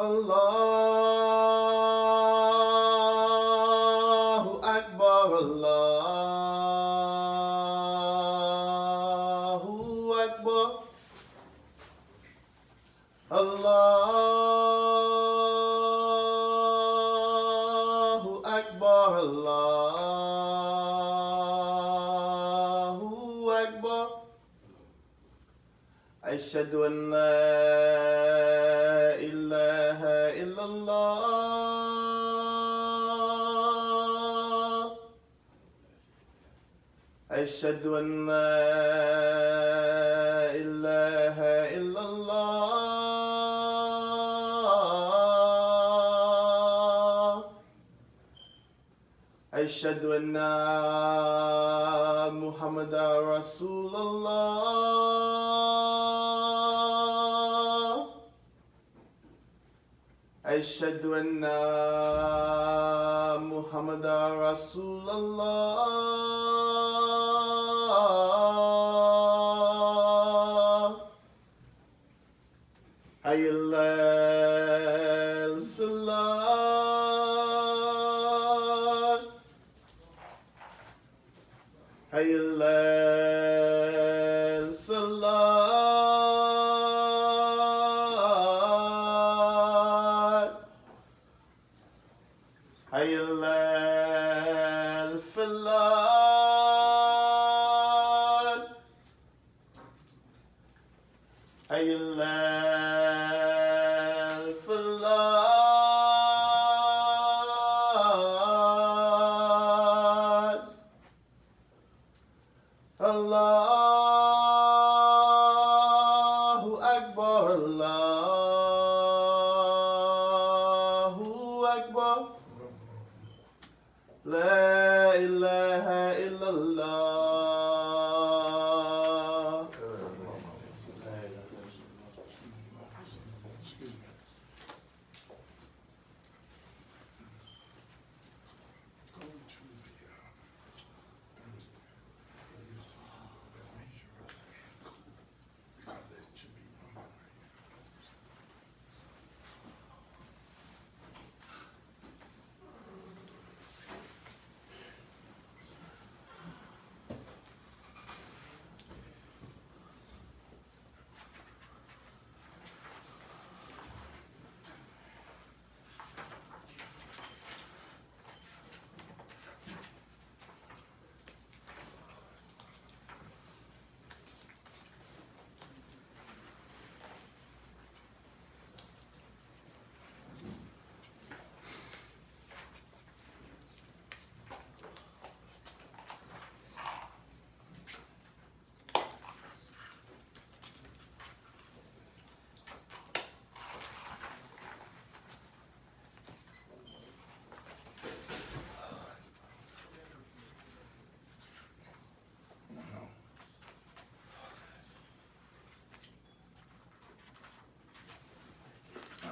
Allahu Akbar, Allahu Akbar, Allahu Akbar, Allahu Akbar. أشهد أن لا إله إلا الله أشهد أن لا إله إلا الله أشهد أن محمدا رسول الله أشهد أن محمدا رسول الله حي على الصلاة حي على الصلاة حي على الفلاح حي على الفلاح الله أكبر الله أكبر لا إله إلا الله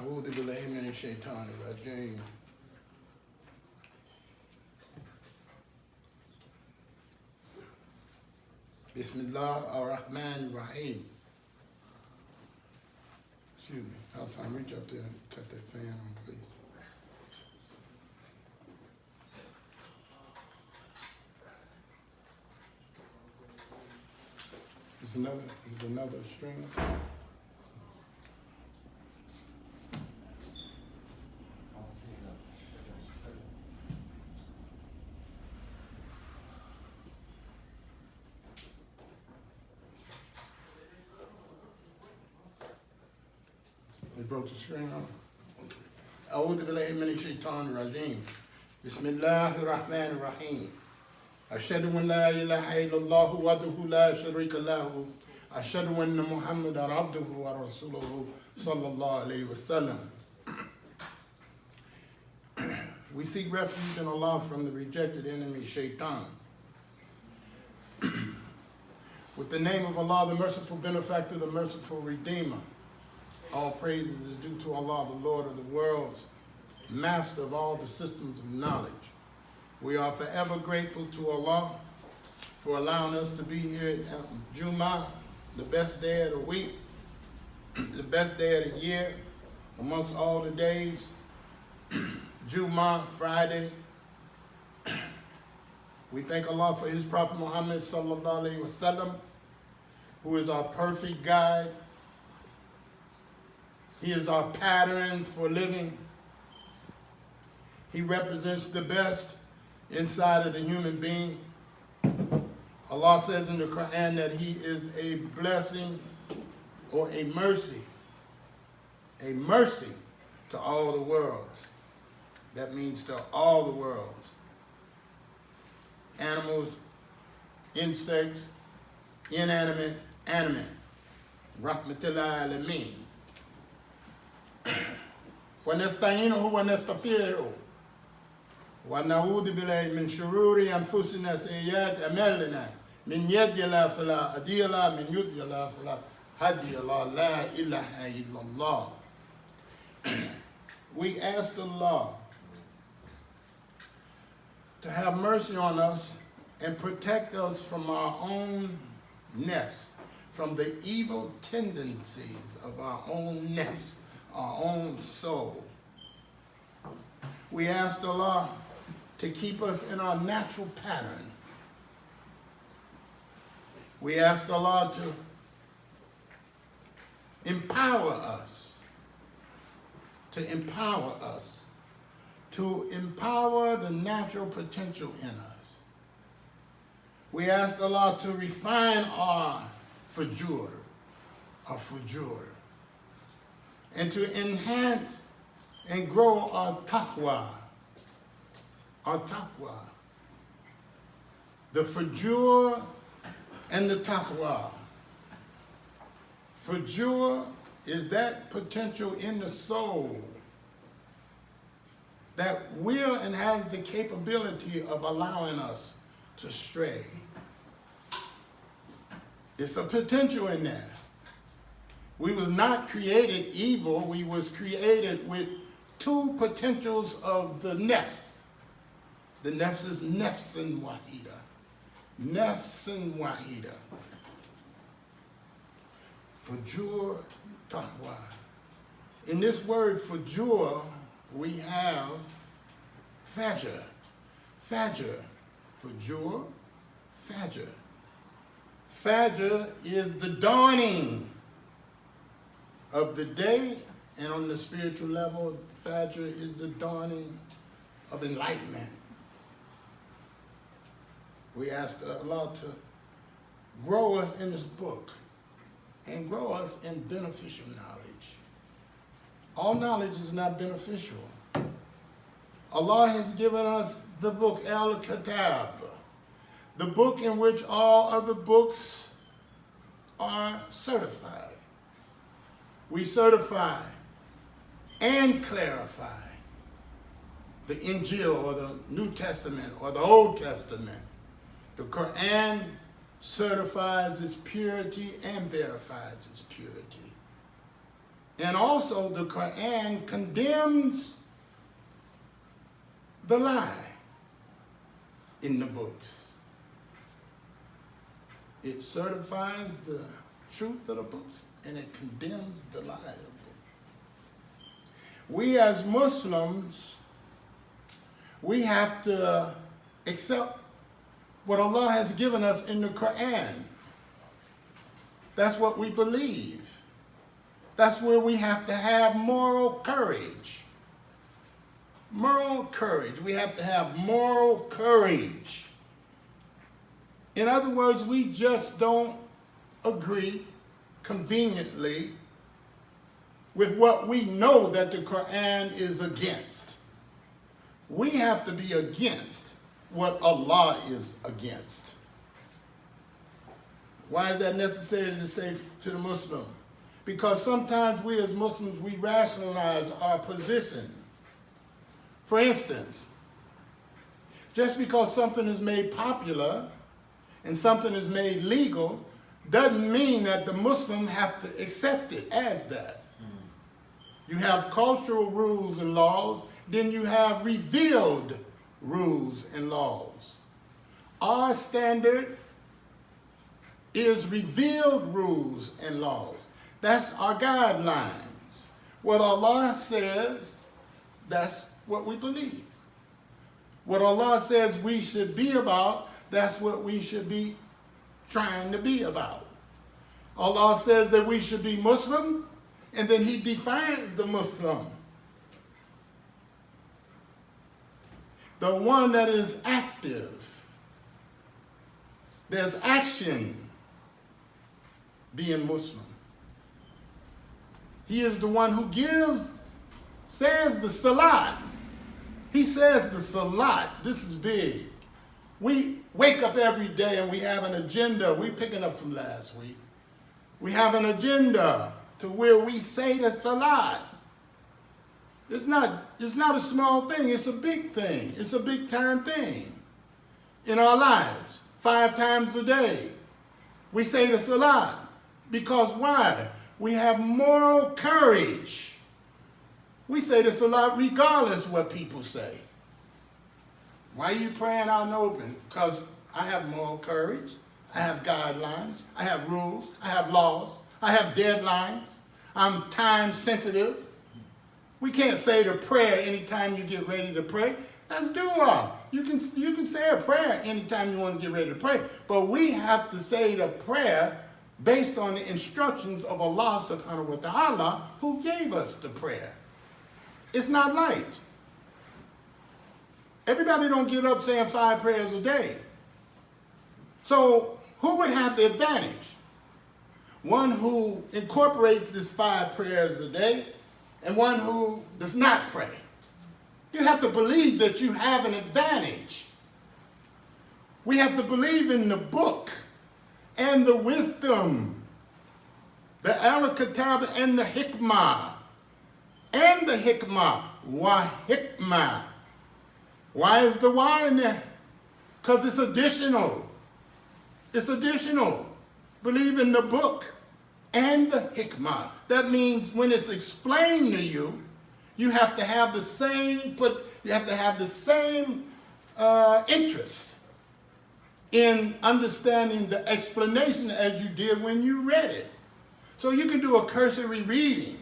أعوذ بالله من الشيطان الرجيم بسم الله الرحمن الرحيم. Excuse me. Hassan, reach up there and cut that fan on, please. Is another string? They broke the screen off. أعوذ بالله من الشيطان الرجيم. بسم الله الرحمن الرحيم. أشهد أن لا إله إلا الله وحده لا شريك له. أشهد أن محمدا عبده ورسوله صلى الله عليه وسلم. We seek refuge in Allah from the rejected enemy, Shaitan. With the name of Allah, the merciful benefactor, the merciful redeemer. All praises is due to Allah, the Lord of the worlds, master of all the systems of knowledge. We are forever grateful to Allah for allowing us to be here at Jumah, the best day of the week, the best day of the year, amongst all the days, Jumah Friday. We thank Allah for His Prophet Muhammad sallallahu alaihi wasallam, who is our perfect guide. He is our pattern for living. He represents the best inside of the human being. Allah says in the Quran that He is a blessing or a mercy to all the worlds. That means to all the worlds. Animals, insects, inanimate, animate. Rahmatullahi alameen. ونستعينه ونستغفره ونعوذ بالله من شرور أنفسنا سيئات أعمالنا من يهد الله فلا هادي له من يضلل الله فلا هادي له لا إله إلا الله. We ask Allah to have mercy on us and protect us from our own nafs, from the evil tendencies of our own nafs, our own soul. We ask Allah to keep us in our natural pattern. We ask Allah to empower us, to empower the natural potential in us. We ask Allah to refine our fujur, and to enhance and grow our taqwa. The fujur and the taqwa. Fujur is that potential in the soul that will and has the capability of allowing us to stray. It's a potential in there. We was not created evil. We was created with two potentials of the nafs. The nafs is nafsan wahida. Nafsan wahida. Fujur, taqwa. In this word fujur, we have fajr. Fujur, fajr. Fajr is the dawning of the day, and on the spiritual level, Fajr is the dawning of enlightenment. We ask Allah to grow us in this book and grow us in beneficial knowledge. All knowledge is not beneficial. Allah has given us the book Al-Kitab, the book in which all other books are certified. We certify and clarify the Injil or the New Testament or the Old Testament. The Quran certifies its purity and verifies its purity. And also the Quran condemns the lie in the books. It certifies the truth of the books, and it condemns the lie of the book. We as Muslims, we have to accept what Allah has given us in the Quran. That's what we believe. That's where we have to have moral courage. Moral courage. We have to have moral courage. In other words, we just don't agree conveniently with what we know that the Quran is against. We have to be against what Allah is against. Why is that necessary to say to the Muslim? Because sometimes we as Muslims, we rationalize our position. For instance, just because something is made popular and something is made legal doesn't mean that the Muslim have to accept it as that. You have cultural rules and laws, then you have revealed rules and laws. Our standard is revealed rules and laws. That's our guidelines. What Allah says, that's what we believe. What Allah says we should be about, that's what we should be trying to be about. Allah says that we should be Muslim, and then He defines the Muslim. The one that is active. There's action being Muslim. He is the one who says the salat. He says the salat. This is big. We wake up every day and we have an agenda. We're picking up from last week. We have an agenda to where we say the salat. It's not a small thing. It's a big thing. It's a big time thing in our lives. 5 times a day, we say the salat. Because why? We have moral courage. We say the salat regardless of what people say. Why are you praying out in the open? Because I have moral courage. I have guidelines. I have rules. I have laws. I have deadlines. I'm time sensitive. We can't say the prayer anytime you get ready to pray. That's dua. You can say a prayer anytime you want to get ready to pray. But we have to say the prayer based on the instructions of Allah subhanahu wa ta'ala who gave us the prayer. It's not light. Everybody don't get up saying 5 prayers a day. So who would have the advantage? One who incorporates this 5 prayers a day and one who does not pray. You have to believe that you have an advantage. We have to believe in the book and the wisdom, the al-kitab and the hikmah. And the hikmah, wa hikmah. Why is the why in there? Because it's additional. It's additional. Believe in the book and the hikmah. That means when it's explained to you, you have to have the same, interest in understanding the explanation as you did when you read it. So you can do a cursory reading.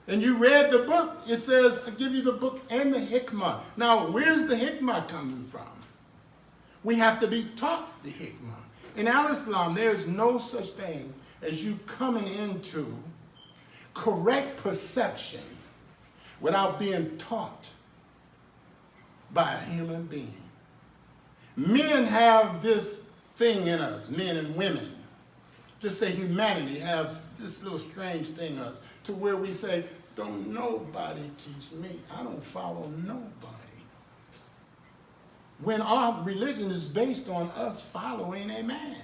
And you read the book, it says, I give you the book and the hikmah. Now, where's the hikmah coming from? We have to be taught the hikmah. In Al-Islam, there's no such thing as you coming into correct perception without being taught by a human being. Men have this thing in us, men and women. Just say humanity has this little strange thing in us to where we say, don't nobody teach me. I don't follow nobody. When our religion is based on us following a man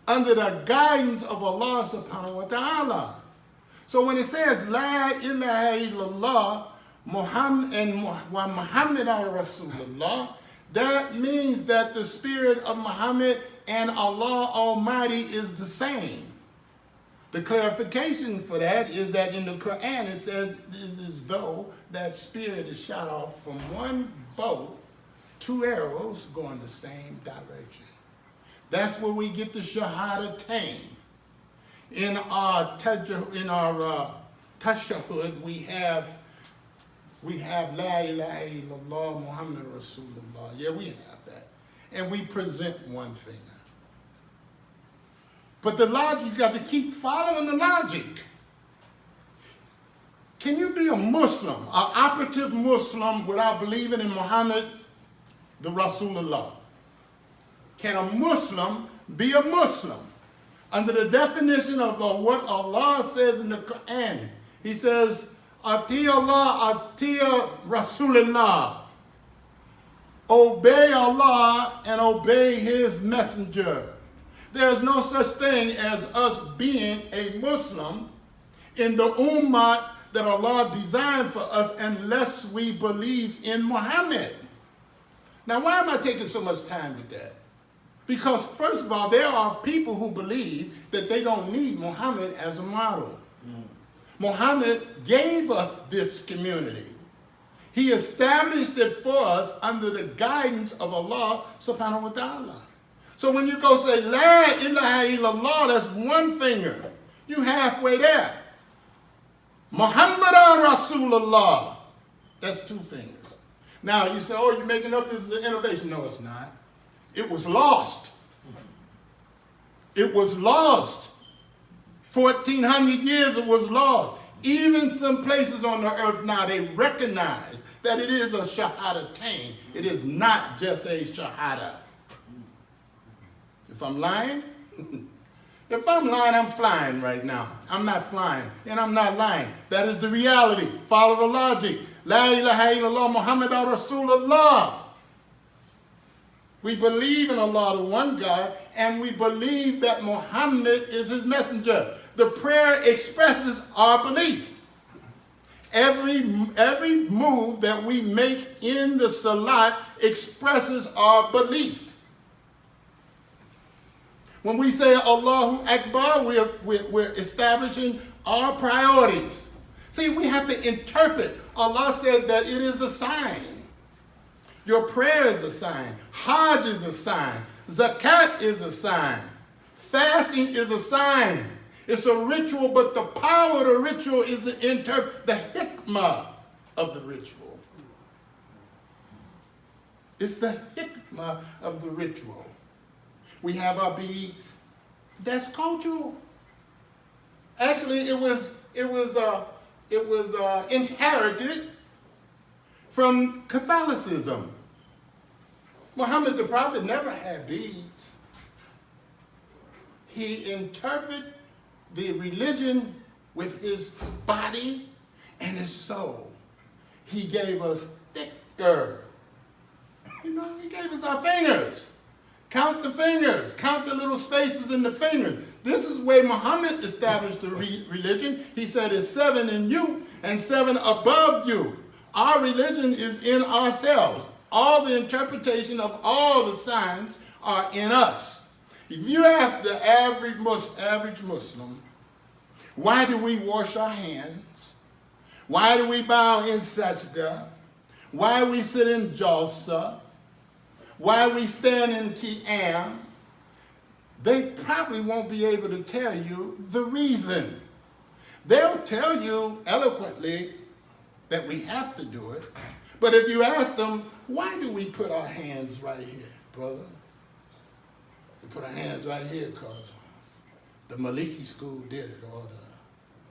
under the guidance of Allah subhanahu wa ta'ala. So when it says, La ilaha illallah, Muhammad and wa Muhammad al-Rasulullah, that means that the spirit of Muhammad and Allah Almighty is the same. The clarification for that is that in the Quran it says it is as though that spirit is shot off from one bow, 2 arrows going the same direction. That's where we get the Shahadatain. In our tashahhud, we have La ilaha illallah Muhammad Rasulullah. Yeah, we have that. And we present one finger. But the logic, you got to keep following the logic. Can you be a Muslim, an operative Muslim, without believing in Muhammad, the Rasulullah? Can a Muslim be a Muslim? Under the definition of what Allah says in the Quran, He says, Ati Allah, Ati Rasulullah. Obey Allah and obey His messenger. There's no such thing as us being a Muslim in the ummah that Allah designed for us unless we believe in Muhammad. Now, why am I taking so much time with that? Because, first of all, there are people who believe that they don't need Muhammad as a model. Muhammad gave us this community. He established it for us under the guidance of Allah subhanahu wa ta'ala. So when you go say, La ilaha illallah, that's one finger. You halfway there. Muhammadan Rasulullah. That's 2 fingers. Now you say, oh, you're making up this is an innovation. No, it's not. It was lost. It was lost. 1,400 years it was lost. Even some places on the earth now, they recognize that it is a shahadatain. It is not just a shahada. If I'm lying, if I'm lying, I'm flying right now. I'm not flying, and I'm not lying. That is the reality. Follow the logic. La ilaha illallah Muhammadan Rasulullah. We believe in Allah, the one God, and we believe that Muhammad is his messenger. The prayer expresses our belief. Every move that we make in the salat expresses our belief. When we say Allahu Akbar, we're establishing our priorities. See, we have to interpret. Allah said that it is a sign. Your prayer is a sign. Hajj is a sign. Zakat is a sign. Fasting is a sign. It's a ritual, but the power of the ritual is to interpret the hikmah of the ritual. It's the hikmah of the ritual. We have our beads. That's cultural. Actually, it was inherited from Catholicism. Muhammad the Prophet never had beads. He interpreted the religion with his body and his soul. He gave us thicker. He gave us our fingers. Count the fingers. Count the little spaces in the fingers. This is where Muhammad established the religion. He said it's 7 in you and 7 above you. Our religion is in ourselves. All the interpretation of all the signs are in us. If you ask the average Muslim, why do we wash our hands? Why do we bow in sajda? Why we sit in jalsa? Why we stand in qiyam? They probably won't be able to tell you the reason. They'll tell you eloquently that we have to do it. But if you ask them, why do we put our hands right here, brother? We put our hands right here because the Maliki school did it, or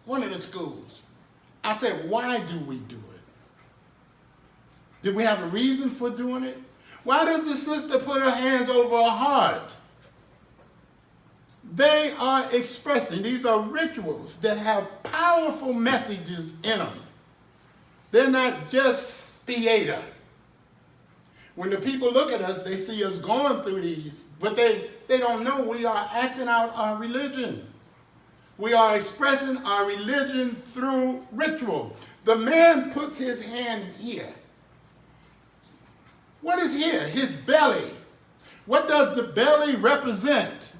one of the schools. I said, why do we do it? Did we have a reason for doing it? Why does the sister put her hands over her heart? They are expressing, these are rituals that have powerful messages in them. They're not just theater. When the people look at us, they see us going through these, but they don't know we are acting out our religion. We are expressing our religion through ritual. The man puts his hand here. What is here? His belly. What does the belly represent?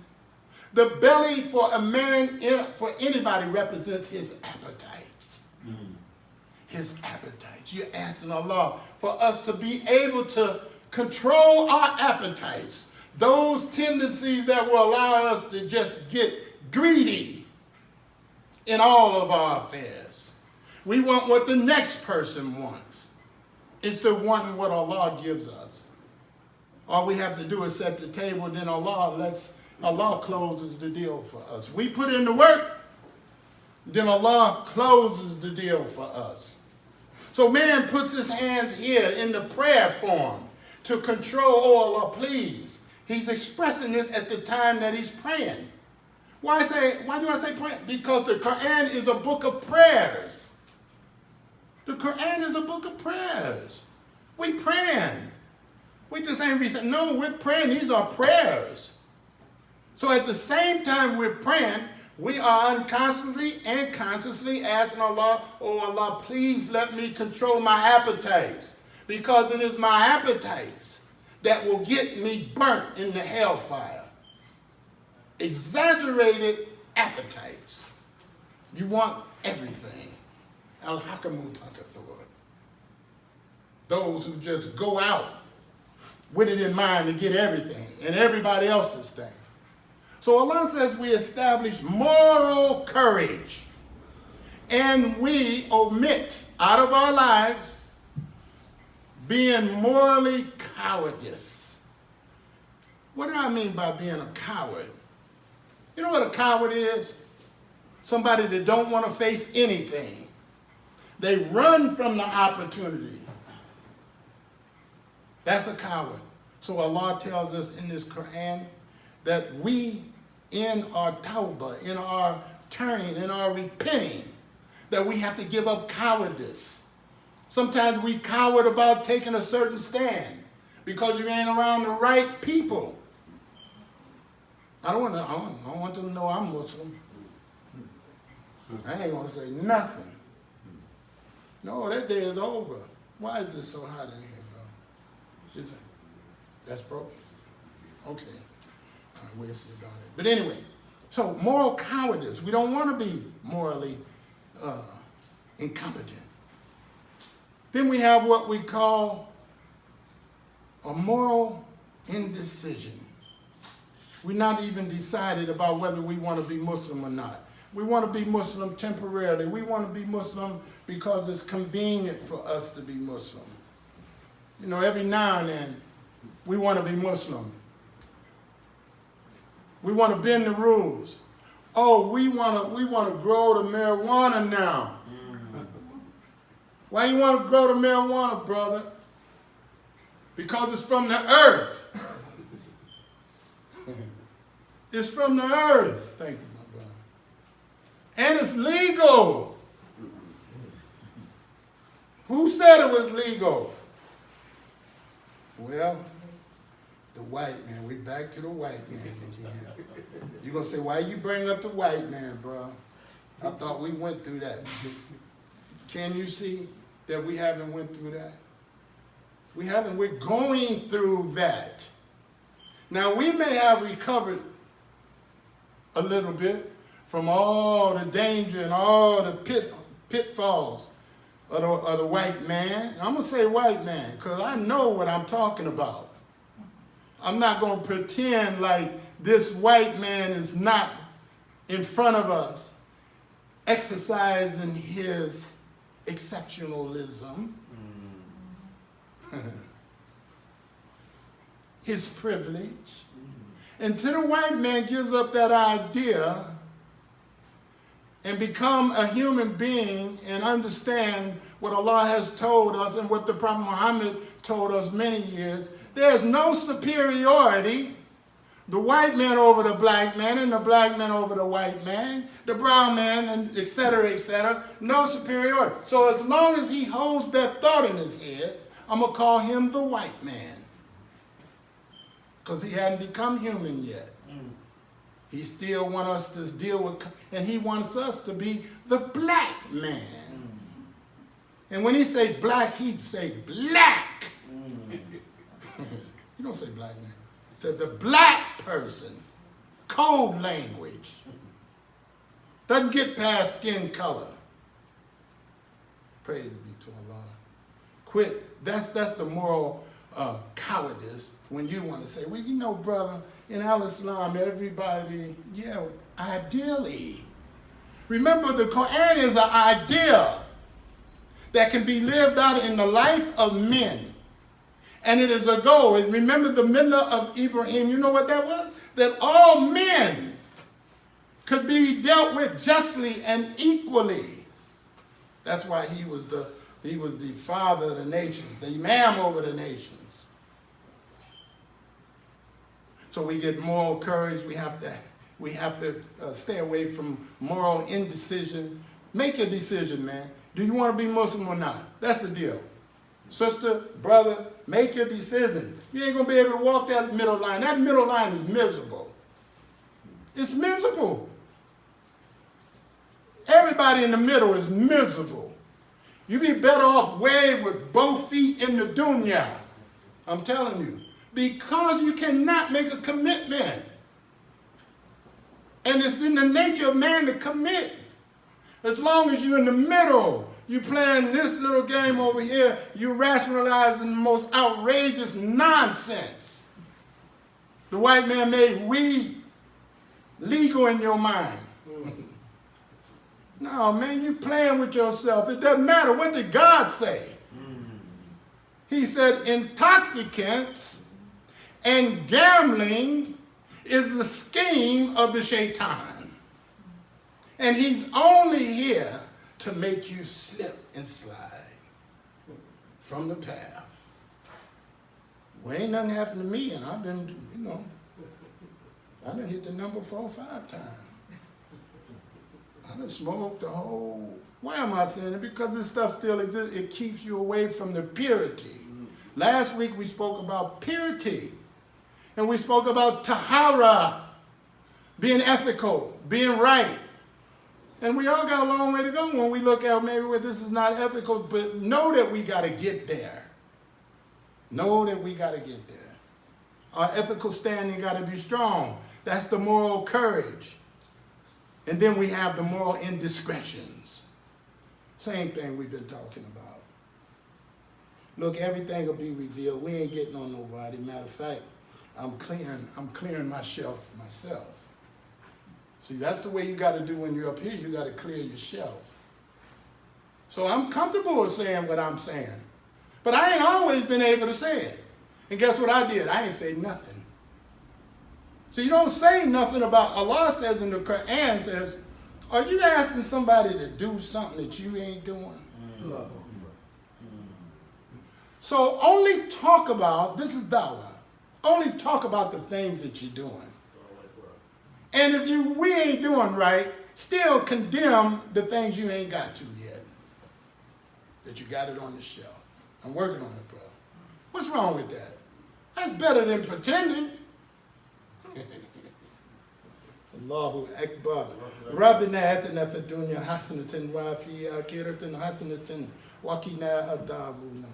The belly for a man, for anybody, represents his appetites. His appetites. You're asking Allah for us to be able to control our appetites. Those tendencies that will allow us to just get greedy in all of our affairs. We want what the next person wants instead of wanting what Allah gives us. All we have to do is set the table, then Allah closes the deal for us. We put in the work, then Allah closes the deal for us. So man puts his hands here in the prayer form to control, oh Allah, please. He's expressing this at the time that he's praying. Why do I say prayer? Because the Quran is a book of prayers. The Quran is a book of prayers. We praying. We just ain't recent. No, we're praying. These are prayers. So at the same time we're praying, we are unconsciously and consciously asking Allah, oh Allah, please let me control my appetites. Because it is my appetites that will get me burnt in the hellfire. Exaggerated appetites. You want everything. Al-Hakamu Takathur. Those who just go out with it in mind to get everything and everybody else's thing. So Allah says we establish moral courage and we omit out of our lives being morally cowardice. What do I mean by being a coward? You know what a coward is? Somebody that don't want to face anything. They run from the opportunity. That's a coward. So Allah tells us in this Quran that we, in our tawbah, in our turning, in our repenting, that we have to give up cowardice. Sometimes we coward about taking a certain stand because you ain't around the right people. I don't want them to know I'm Muslim. I ain't gonna say nothing. No, that day is over. Why is this so hot in here, bro? That's broke. Okay. All right, we'll see about it. But anyway, so moral cowardice. We don't want to be morally incompetent. Then we have what we call a moral indecision. We're not even decided about whether we want to be Muslim or not. We want to be Muslim temporarily. We want to be Muslim because it's convenient for us to be Muslim. You know, every now and then, we want to be Muslim. We want to bend the rules. Oh, we want to grow the marijuana now. Why you want to grow the marijuana, brother? Because it's from the earth. It's from the earth. Thank you, my brother. And it's legal. Who said it was legal? Well, the white man. We back to the white man again. You're going to say, why you bring up the white man, bro? I thought we went through that. Can you see that we haven't went through that? We haven't. We're going through that. Now, we may have recovered a little bit from all the danger and all the pitfalls of the white man. I'm going to say white man because I know what I'm talking about. I'm not going to pretend like this white man is not in front of us exercising his exceptionalism, his privilege. Until the white man gives up that idea and become a human being and understand what Allah has told us and what the Prophet Muhammad told us many years, there's no superiority. The white man over the black man and the black man over the white man, the brown man, and et cetera, no superiority. So as long as he holds that thought in his head, I'm going to call him the white man. Because he hadn't become human yet. He still wants us to deal with, and he wants us to be the black man. And when he say black, he say black. You don't say black man. He said the black person. Code language. Doesn't get past skin color. Praise be to Allah. Quit. That's the moral cowardice when you want to say, well, you know, brother, in Al-Islam, everybody, yeah, ideally. Remember, the Quran is an idea that can be lived out in the life of men. And it is a goal. And remember the millah of Ibrahim, you know what that was? That all men could be dealt with justly and equally. That's why he was the father of the nations, the Imam over the nations. So we get moral courage. We have to stay away from moral indecision. Make a decision, man. Do you want to be Muslim or not? That's the deal. Sister, brother, make your decision. You ain't going to be able to walk that middle line. That middle line is miserable. It's miserable. Everybody in the middle is miserable. You be better off way with both feet in the dunya. I'm telling you. Because you cannot make a commitment. And it's in the nature of man to commit. As long as you're in the middle, you playing this little game over here, you rationalizing the most outrageous nonsense. The white man made weed legal in your mind. No, man, you playing with yourself. It doesn't matter. What did God say? He said intoxicants and gambling is the scheme of the shaitan. And he's only here to make you slip and slide from the path. Well, ain't nothing happened to me, and I've been, I done hit the number 4 or 5 times. I done smoked the whole. Why am I saying it? Because this stuff still exists. It keeps you away from the purity. Last week we spoke about purity. And we spoke about tahara, being ethical, being right. And we all got a long way to go when we look at maybe where this is not ethical, but know that we got to get there. Know that we got to get there. Our ethical standing got to be strong. That's the moral courage. And then we have the moral indiscretions. Same thing we've been talking about. Look, everything will be revealed. We ain't getting on nobody. Matter of fact, I'm clearing my shelf myself. See, that's the way you got to do when you're up here. You got to clear your shelf. So I'm comfortable with saying what I'm saying. But I ain't always been able to say it. And guess what I did? I ain't say nothing. So you don't say nothing about, Allah says in the Quran, says, are you asking somebody to do something that you ain't doing? So only talk about, this is dawah, only talk about the things that you're doing. And if we ain't doing right, still condemn the things you ain't got to yet. That you got it on the shelf. I'm working on it, bro. What's wrong with that? That's better than pretending. Allahu Akbar. Rabbina atina fid dunya hasanatan wa fi akhiratin hasanatan wa qina adhabun nar.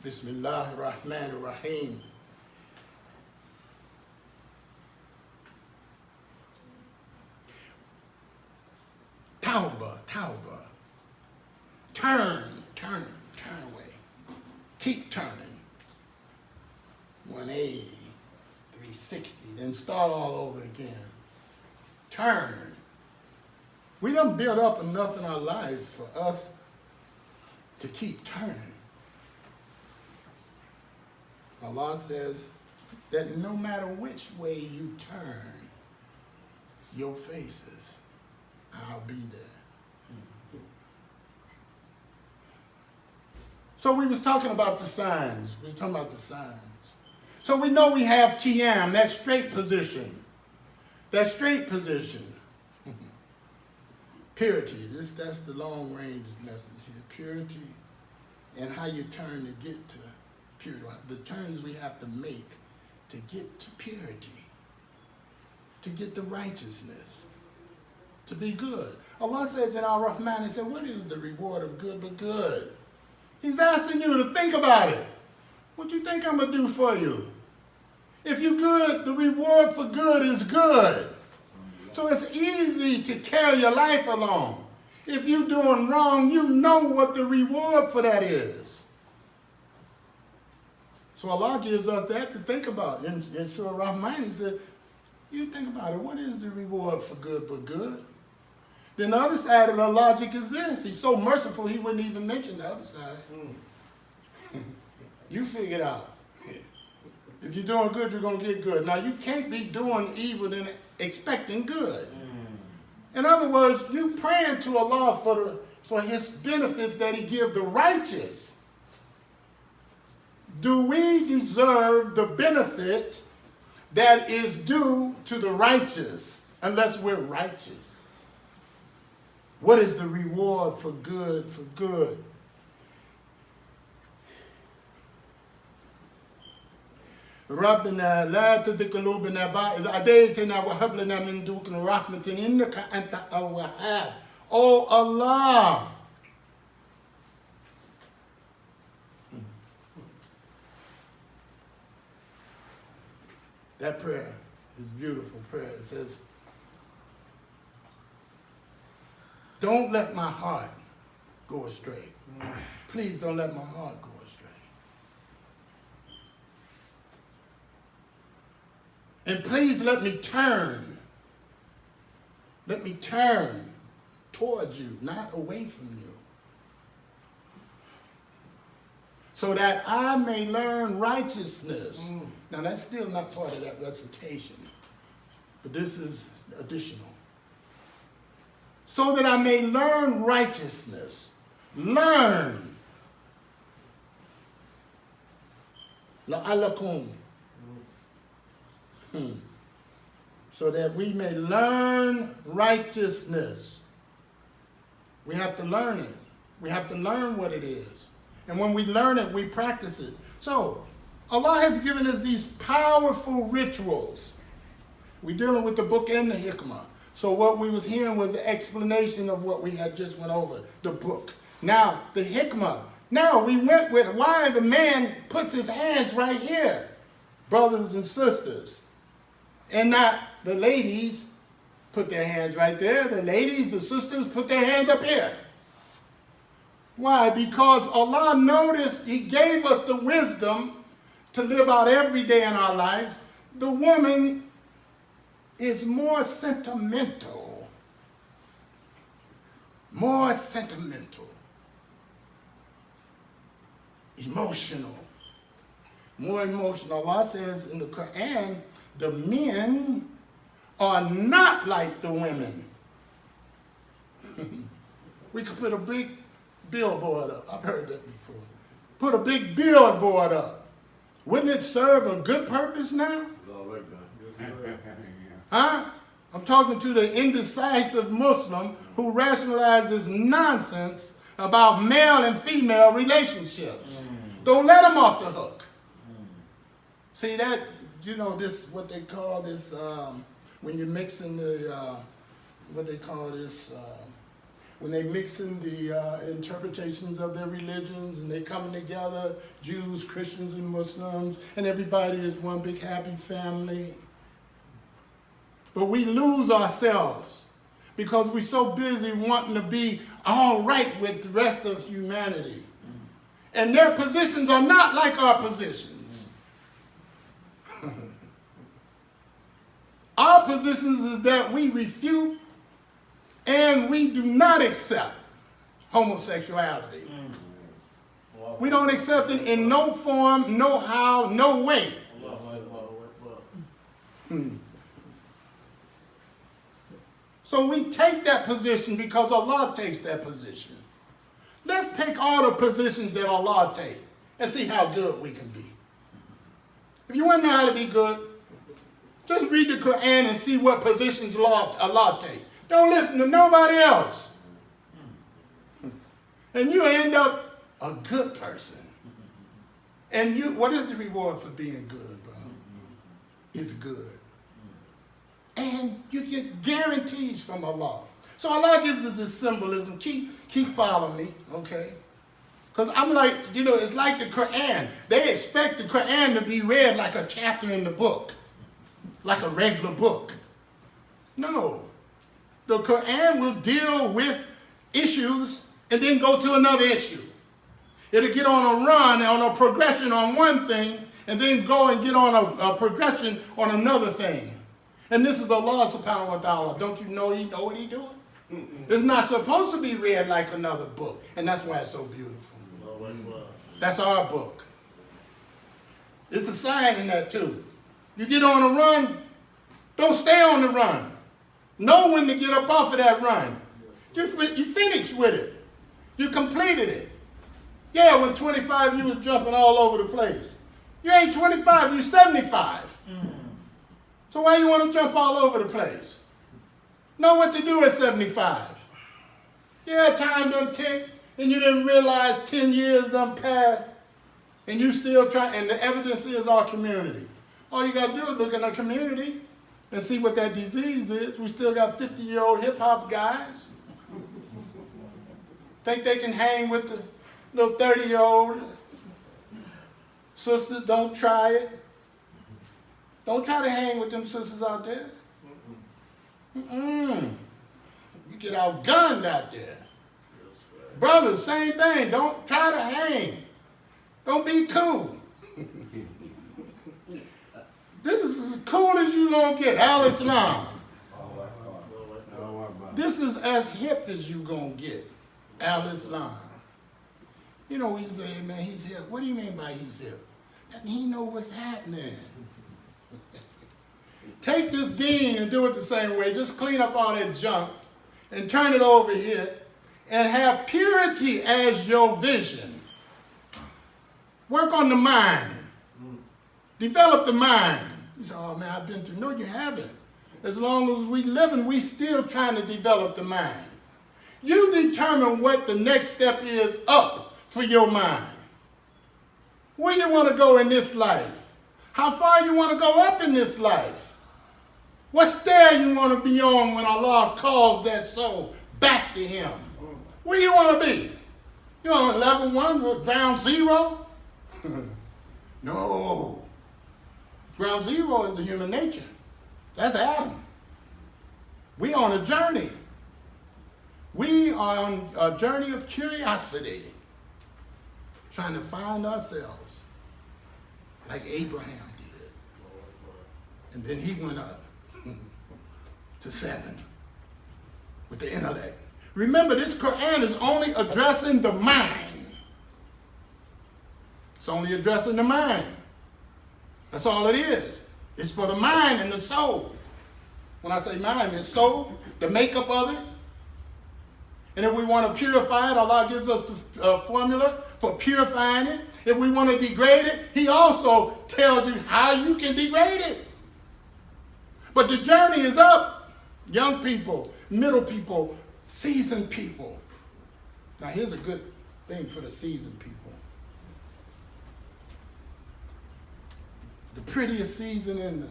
Bismillah ar-Rahman ar-Raheem. Tawbah. Turn away. Keep turning. 180, 360, then start all over again. Turn. We done built up enough in our lives for us to keep turning. Allah says that no matter which way you turn your faces, I'll be there. So we was talking about the signs. So we know we have Qiyam, that straight position. Purity, that's the long range message here. Purity and how you turn to get to purity. The turns we have to make to get to purity, to get the righteousness, to be good. Allah says in Al-Rahman, He said, what is the reward of good but good? He's asking you to think about it. What you think I'm going to do for you? If you're good, the reward for good is good. So it's easy to carry your life along. If you're doing wrong, you know what the reward for that is. So Allah gives us that to think about. In Surah Rahman, He said, you think about it. What is the reward for good but good? Then the other side of the logic is this. He's so merciful, He wouldn't even mention the other side. You figure it out. If you're doing good, you're going to get good. Now, you can't be doing evil and expecting good. In other words, you praying to Allah for His benefits that He give the righteous. Do we deserve the benefit that is due to the righteous unless we're righteous? What is the reward for good for good? ربنا لا تزغ قلوبنا بعد إذ هديتنا وهب لنا من لدنك رحمة إنك أنت الوهاب. Oh Allah, that prayer is a beautiful prayer. It says, don't let my heart go astray. Please don't let my heart go astray. And please let me turn. Let me turn towards you, not away from you. So that I may learn righteousness. Now that's still not part of that recitation, but this is additional. So that I may learn righteousness. Learn. La'alakum. So that we may learn righteousness. We have to learn it. We have to learn what it is. And when we learn it, we practice it. So, Allah has given us these powerful rituals. We're dealing with the book and the hikmah. So what we was hearing was the explanation of what we had just went over, the book. Now, the hikmah. Now, we went with why the man puts his hands right here, brothers and sisters. And not the ladies put their hands right there. The ladies, the sisters put their hands up here. Why? Because Allah noticed He gave us the wisdom to live out every day in our lives. The woman is more sentimental. More sentimental. Emotional. More emotional. Allah says in the Quran, the men are not like the women. We could put a big billboard up. I've heard that before. Put a big billboard up. Wouldn't it serve a good purpose now? Huh? I'm talking to the indecisive Muslim who rationalizes nonsense about male and female relationships. Don't let them off the hook. See that, you know, this, what they call this, when you're mixing the, what they call this, when they mix in the interpretations of their religions and they coming together, Jews, Christians, and Muslims, and everybody is one big happy family. But we lose ourselves because we're so busy wanting to be all right with the rest of humanity. And their positions are not like our positions. Our positions is that we refute and we do not accept homosexuality. We don't accept it in no form, no how, no way. So we take that position because Allah takes that position. Let's take all the positions that Allah takes and see how good we can be. If you want to know how to be good, just read the Quran and see what positions Allah takes. Don't listen to nobody else. And you end up a good person. And you, what is the reward for being good, bro? It's good. And you get guarantees from Allah. So Allah gives us this symbolism. Keep following me, okay? Because I'm like, you know, it's like the Quran. They expect the Quran to be read like a chapter in the book, like a regular book. No. The Quran will deal with issues and then go to another issue. It'll get on a run, on a progression on one thing, and then go and get on a progression on another thing. And this is Allah subhanahu wa ta'ala. Don't you know He know what He's doing? It's not supposed to be read like another book. And that's why it's so beautiful. That's our book. It's a sign in that too. You get on a run, don't stay on the run. Know when to get up off of that run. You finished with it. You completed it. Yeah, when 25 you was jumping all over the place. You ain't 25, you 75. So why you want to jump all over the place? Know what to do at 75. Yeah, time done tick, and you didn't realize 10 years done passed, and you still try, and the evidence is our community. All you got to do is look in our community and see what that disease is. We still got 50-year-old hip-hop guys. Think they can hang with the little 30-year-old sisters. Don't try it. Don't try to hang with them sisters out there. You get outgunned out there. Brothers, same thing. Don't try to hang. Don't be cool. This is as cool as you gonna get. Al-Islam. This is as hip as you gonna get. Al-Islam. You know, we say, man, he's hip. What do you mean by he's hip? That means he know what's happening. Take this deen and do it the same way. Just clean up all that junk and turn it over here and have purity as your vision. Work on the mind. Develop the mind. You say, oh man, I've been through. No, you haven't. As long as we living, we still trying to develop the mind. You determine what the next step is up for your mind. Where you want to go in this life? How far you want to go up in this life? What stair you want to be on when Allah calls that soul back to Him? Where you want to be? You on level 1 or ground 0? No. Ground 0 is the human nature. That's Adam. We on a journey. We are on a journey of curiosity, trying to find ourselves like Abraham did. And then he went up to 7 with the intellect. Remember, this Quran is only addressing the mind. It's only addressing the mind. That's all it is. It's for the mind and the soul. When I say mind, it's soul, the makeup of it. And if we want to purify it, Allah gives us the formula for purifying it. If we want to degrade it, He also tells you how you can degrade it. But the journey is up. Young people, middle people, seasoned people. Now here's a good thing for the seasoned people. The prettiest season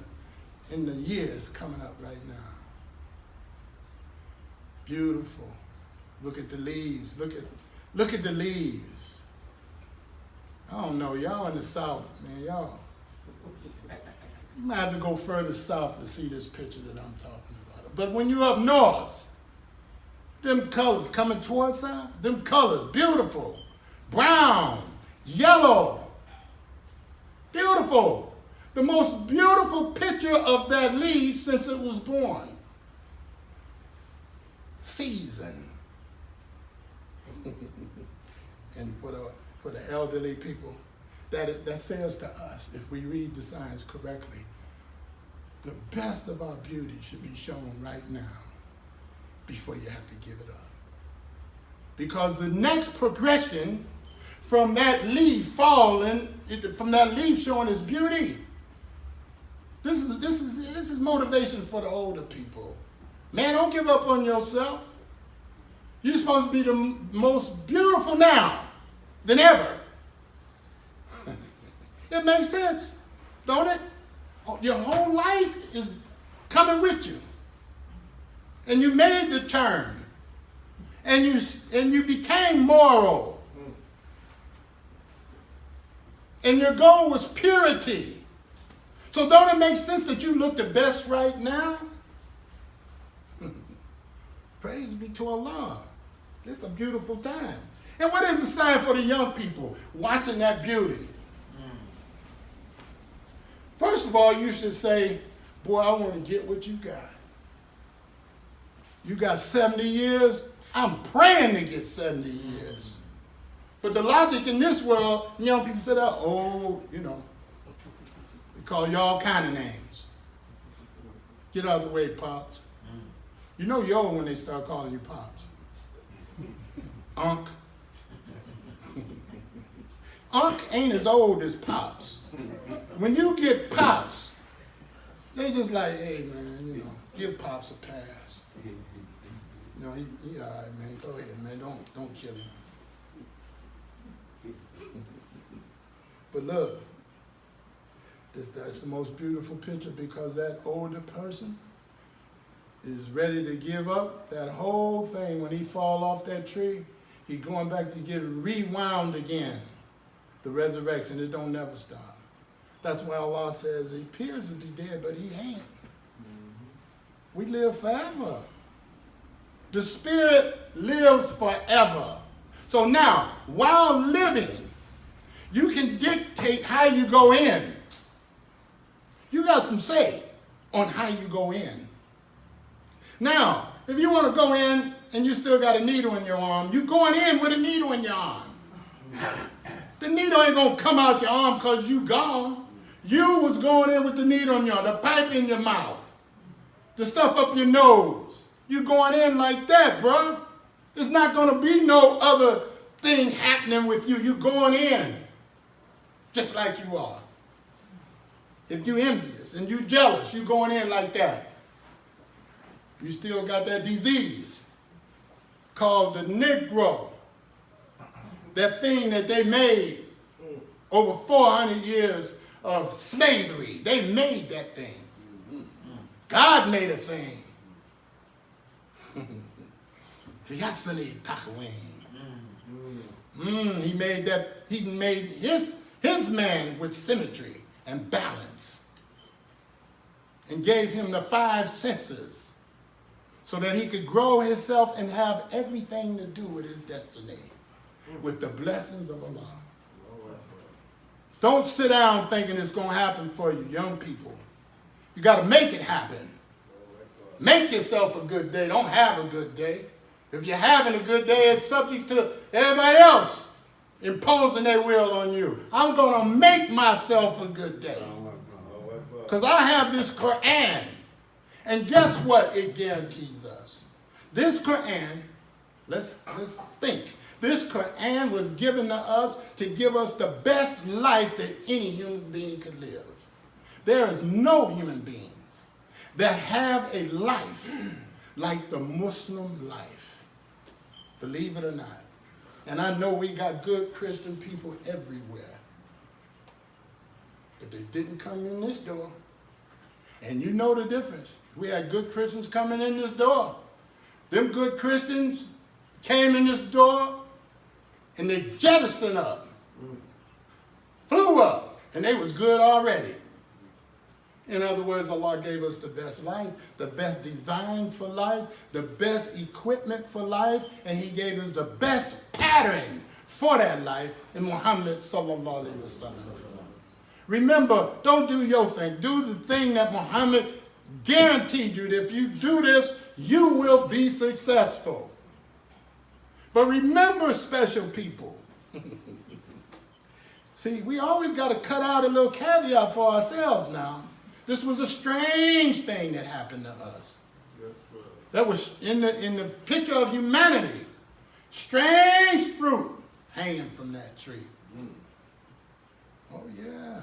in the year is coming up right now. Beautiful. Look at the leaves. Look at the leaves. I don't know, y'all in the South, man, y'all. You might have to go further south to see this picture that I'm talking about. But when you're up north, them colors coming towards us, them colors, beautiful. Brown, yellow, beautiful. The most beautiful picture of that leaf since it was born. Season. And for the elderly people, that says to us, if we read the signs correctly, the best of our beauty should be shown right now before you have to give it up. Because the next progression from that leaf falling, from that leaf showing its beauty, this is motivation for the older people. Man, don't give up on yourself. You're supposed to be the most beautiful now than ever. It makes sense, don't it? Your whole life is coming with you. And you made the turn. And you became moral. And your goal was purity. So don't it make sense that you look the best right now? Praise be to Allah. It's a beautiful time. And what is the sign for the young people watching that beauty? First of all, you should say, boy, I want to get what you got. You got 70 years? I'm praying to get 70 years. But the logic in this world, young people say, oh, you know, we call you all kind of names. Get out of the way, Pops. You know you're old when they start calling you Pops. Unc. Unc ain't as old as Pops. When you get Pops, they just like, hey man, you know, give Pops a pass. You know, he all right, man. Go ahead, man. Don't kill him. But look, that's the most beautiful picture because that older person is ready to give up that whole thing. When he fall off that tree, he going back to get rewound again. The resurrection, it don't never stop. That's why Allah says he appears to be dead, but he ain't. We live forever. The spirit lives forever. So now, while living, you can dictate how you go in. You got some say on how you go in. Now, if you want to go in and you still got a needle in your arm, you going in with a needle in your arm. The needle ain't going to come out your arm because you gone. You was going in with the needle in your arm, the pipe in your mouth, the stuff up your nose. You going in like that, bro. There's not going to be no other thing happening with you. You going in just like you are. If you envious and you jealous, you going in like that. You still got that disease called the Negro. That thing that they made over 400 years of slavery. They made that thing. God made a thing. He made that. He made his man with symmetry and balance, and gave him the 5 senses, so that he could grow himself and have everything to do with his destiny, with the blessings of Allah. Don't sit down thinking it's going to happen for you, young people. You got to make it happen. Make yourself a good day. Don't have a good day. If you're having a good day, it's subject to everybody else imposing their will on you. I'm going to make myself a good day. Because I have this Quran. And guess what it guarantees us? This Quran, let's think. This Quran was given to us to give us the best life that any human being could live. There is no human beings that have a life like the Muslim life. Believe it or not. And I know we got good Christian people everywhere. But they didn't come in this door. And you know the difference. We had good Christians coming in this door. Them good Christians came in this door and they jettisoned up, flew up, and they was good already. In other words, Allah gave us the best life, the best design for life, the best equipment for life, and he gave us the best pattern for that life in Muhammad sallallahu alaihi wasallam. Remember, don't do your thing. Do the thing that Muhammad guaranteed you that if you do this, you will be successful. But remember, special people. See, we always got to cut out a little caveat for ourselves now. This was a strange thing that happened to us. Yes, sir. That was in the picture of humanity. Strange fruit hanging from that tree. Oh, yeah.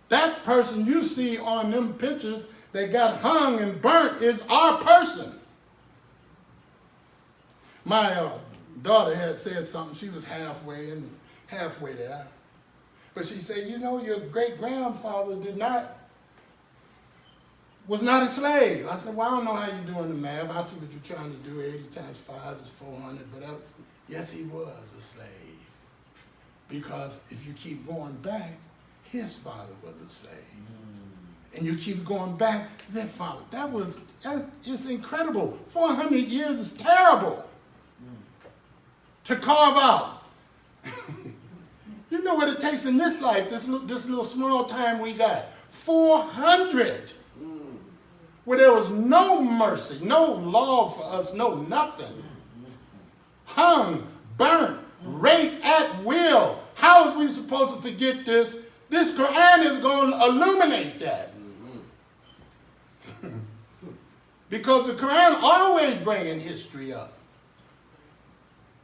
That person you see on them pictures that got hung and burnt is our person. My daughter had said something. She was halfway there. But she said, you know, your great-grandfather was not a slave. I said, well, I don't know how you're doing the math. I see what you're trying to do. 80 times 5 is 400. But yes, he was a slave. Because if you keep going back, his father was a slave. And you keep going back, their father. It's incredible. 400 years is terrible to carve out. You know what it takes in this life, this little small time we got. 400. Where there was no mercy, no law for us, no nothing. Hung, burnt, raped at will. How are we supposed to forget this? This Quran is going to illuminate that. Because the Quran always bringing history up.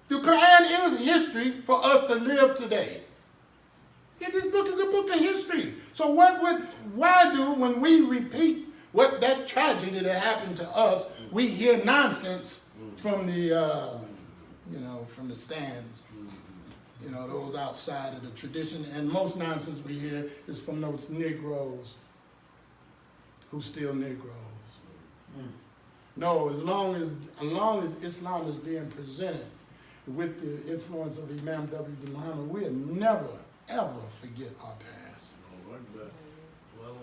The Quran is history for us to live today. Yeah, this book is a book of history. So why do, when we repeat what that tragedy that happened to us, we hear nonsense from the, from the stands, those outside of the tradition. And most nonsense we hear is from those Negroes who still Negroes. No, as long as Islam is being presented with the influence of Imam W. Muhammad, we'll never, ever forget our past.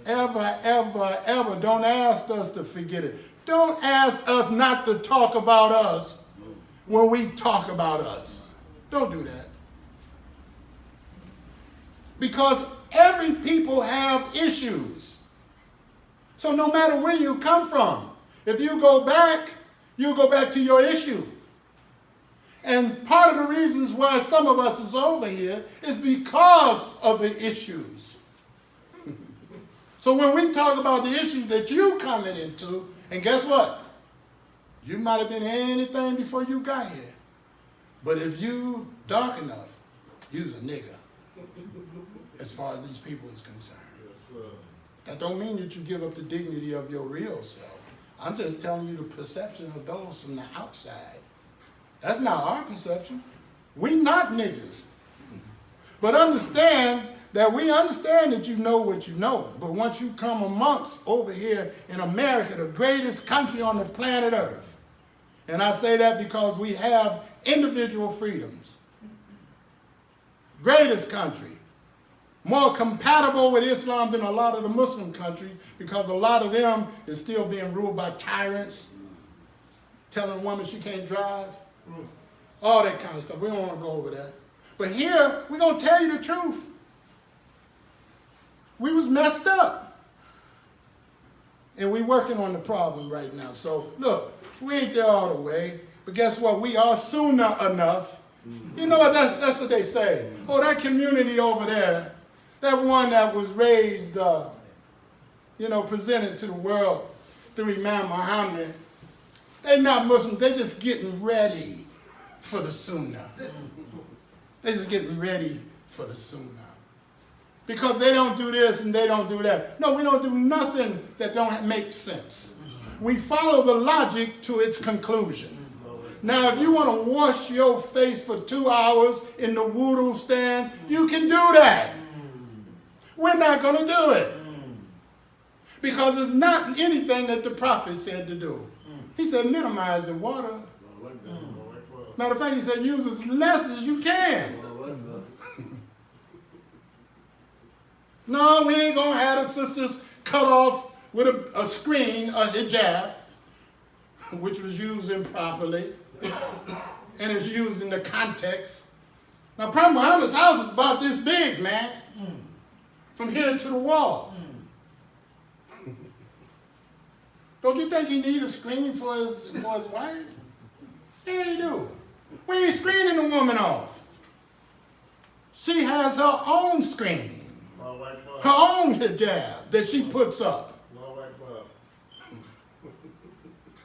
Ever, ever, ever. Don't ask us to forget it. Don't ask us not to talk about us. when we talk about us. Don't do that. Because every people have issues. So no matter where you come from, if you go back, you'll go back to your issue. And part of the reasons why some of us is over here is because of the issues. So when we talk about the issues that you coming into, and guess what? You might have been anything before you got here. But if you dark enough, you's a nigga. As far as these people is concerned. Yes, that don't mean that you give up the dignity of your real self. I'm just telling you the perception of those from the outside. That's not our perception. We not niggas. But understand that we understand that you know what you know. But once you come amongst over here in America, the greatest country on the planet Earth, and I say that because we have individual freedoms. Greatest country. More compatible with Islam than a lot of the Muslim countries because a lot of them is still being ruled by tyrants, telling a woman she can't drive, all that kind of stuff. We don't want to go over that. But here, we're going to tell you the truth. We was messed up. And we're working on the problem right now. So, look, we ain't there all the way. But guess what? We are sooner enough. You know what? That's what they say. Oh, that community over there, that one that was raised, presented to the world through Imam Muhammad, they not Muslims. They just getting ready for the Sunnah. They just getting ready for the Sunnah. Because they don't do this and they don't do that. No, we don't do nothing that don't make sense. We follow the logic to its conclusion. Now, if you want to wash your face for 2 hours in the wudu stand, you can do that. We're not going to do it. Because it's not anything that the prophet said to do. He said minimize the water. Matter of fact, he said use as less as you can. No, we ain't going to have the sisters cut off with a screen, a hijab, which was used improperly. And it's used in the context. Now, Prophet Muhammad's house is about this big, man. From here to the wall. Don't you think he need a screen for his wife? Yeah, he do. We ain't screening the woman off. She has her own screen. Her own hijab that she puts up.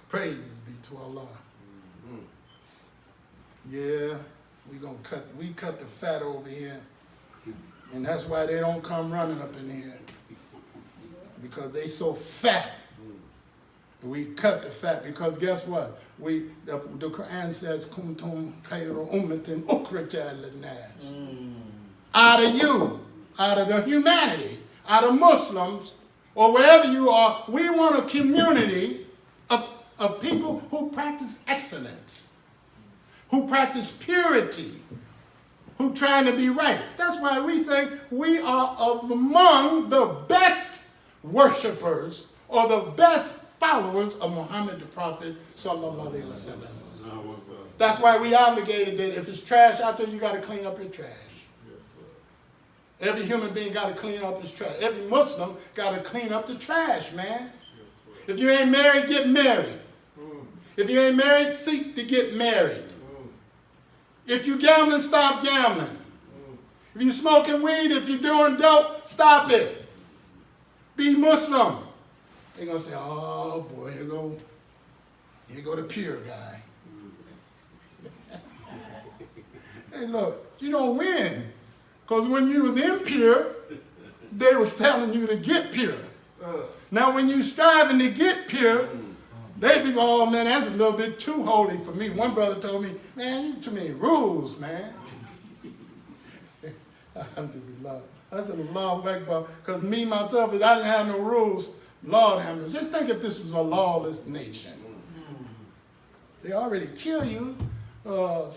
Praise be to Allah. Yeah, we cut the fat over here. And that's why they don't come running up in here. Because they so fat. We cut the fat because guess what? The Quran says, "Kuntum khayra ummatin ukhrijat lin-nas." Out of you, out of the humanity, out of Muslims, or wherever you are, we want a community of people who practice excellence, who practice purity, who trying to be right. That's why we say we are among the best worshipers or the best followers of Muhammad the Prophet sallallahu alaihi wasallam. That's why we obligated that if it's trash out there, you got to clean up your trash. Every human being got to clean up his trash. Every Muslim got to clean up the trash, man. If you ain't married, get married. If you ain't married, seek to get married. If you gambling, stop gambling. If you smoking weed, if you doing dope, stop it. Be Muslim. They're going to say, oh boy, here go the pure guy. Hey, look, you don't win. Because when you was impure, they was telling you to get pure. Now when you striving to get pure, they be, oh man, that's a little bit too holy for me. One brother told me, man, you too many rules, man. Alhamdulillah. I said, Allahu Akbar, because me, myself, if I didn't have no rules, Lord have mercy. Just think if this was a lawless nation. They already kill you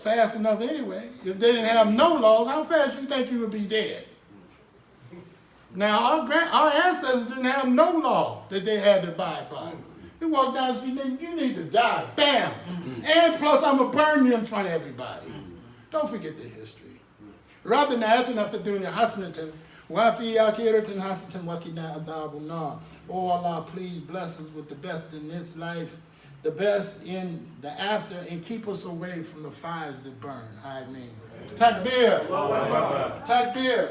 fast enough anyway. If they didn't have no laws, how fast you think you would be dead? Now, our ancestors didn't have no law that they had to abide by. You walk down the street, you need to die. Bam! And plus, I'm going to burn you in front of everybody. Don't forget the history. Rabbana atina fid dunya hasanatan wa fi akhiratin hasanatan wa qina adhabun nar. Oh Allah, please bless us with the best in this life, the best in the after, and keep us away from the fires that burn. Ameen. Takbir. Takbir.